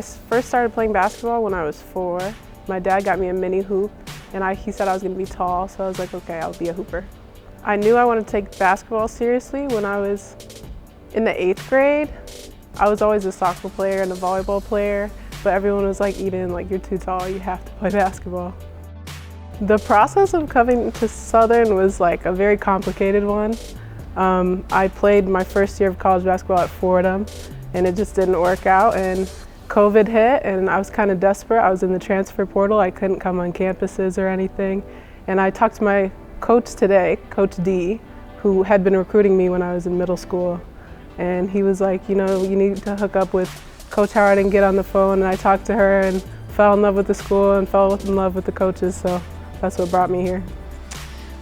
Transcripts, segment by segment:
First started playing basketball when I was 4. My dad got me a mini hoop, and he said I was going to be tall, so I was like, okay, I'll be a hooper. I knew I wanted to take basketball seriously when I was in the 8th grade. I was always a soccer player and a volleyball player, but everyone was like, Eden, like, you're too tall, you have to play basketball. The process of coming to Southern was like a very complicated one. I played my first year of college basketball at Fordham, and it just didn't work out, and COVID hit, and I was kind of desperate. I was in the transfer portal. I couldn't come on campuses or anything, and I talked to my coach today, Coach D, who had been recruiting me when I was in middle school, and he was like, you know, you need to hook up with Coach Howard and get on the phone, and I talked to her and fell in love with the school and fell in love with the coaches, so that's what brought me here.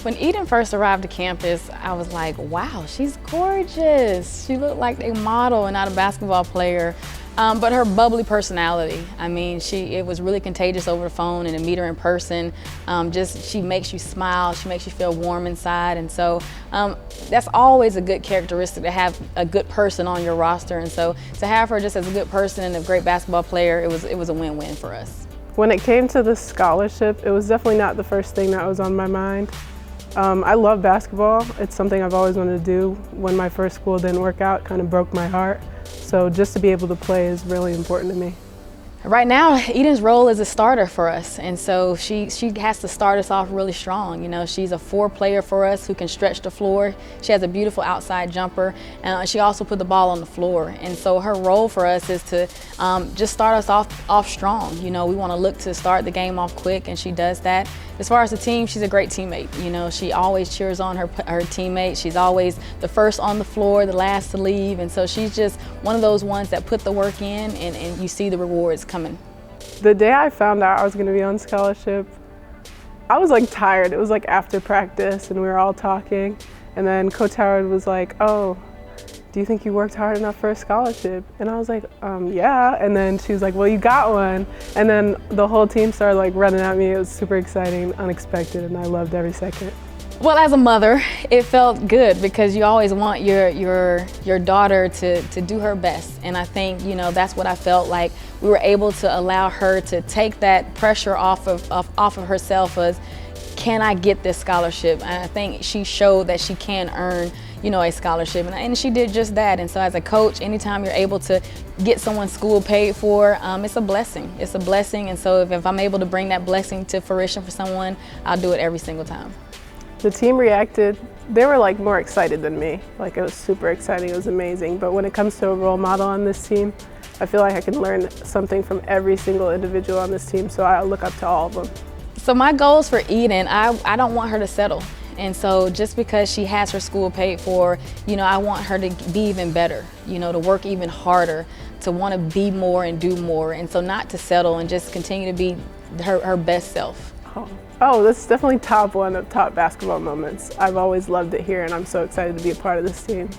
When Eden first arrived to campus, I was like, wow, she's gorgeous. She looked like a model and not a basketball player. But her bubbly personality, I mean, it was really contagious over the phone, and to meet her in person, she makes you smile, she makes you feel warm inside, and so that's always a good characteristic, to have a good person on your roster, and so to have her just as a good person and a great basketball player, it was a win-win for us. When it came to the scholarship, it was definitely not the first thing that was on my mind. I love basketball. It's something I've always wanted to do. When my first school didn't work out, it kind of broke my heart. So just to be able to play is really important to me. Right now, Eden's role is a starter for us, and so she has to start us off really strong. You know, she's a 4-player for us who can stretch the floor. She has a beautiful outside jumper, and she also put the ball on the floor. And so her role for us is to just start us off strong. You know, we want to look to start the game off quick, and she does that. As far as the team, she's a great teammate. You know, she always cheers on her teammates. She's always the first on the floor, the last to leave, and so she's just one of those ones that put the work in, and you see the rewards coming. The day I found out I was going to be on scholarship, I was like tired. It was like after practice, and we were all talking, and then Coach Howard was like, oh, do you think you worked hard enough for a scholarship? And I was like, yeah. And then she was like, well, you got one. And then the whole team started like running at me. It was super exciting, unexpected, and I loved every second. Well, as a mother, it felt good because you always want your daughter to do her best. And I think, you know, that's what I felt like. We were able to allow her to take that pressure off of herself as, can I get this scholarship? And I think she showed that she can earn, you know, a scholarship, and she did just that. And so as a coach, anytime you're able to get someone's school paid for, it's a blessing. It's a blessing, and so if I'm able to bring that blessing to fruition for someone, I'll do it every single time. The team reacted, they were like more excited than me. Like, it was super exciting, it was amazing. But when it comes to a role model on this team, I feel like I can learn something from every single individual on this team, so I look up to all of them. So my goals for Eden, I don't want her to settle. And so just because she has her school paid for, you know, I want her to be even better, you know, to work even harder, to want to be more and do more. And so not to settle and just continue to be her best self. Oh, this is definitely top one of top basketball moments. I've always loved it here, and I'm so excited to be a part of this team.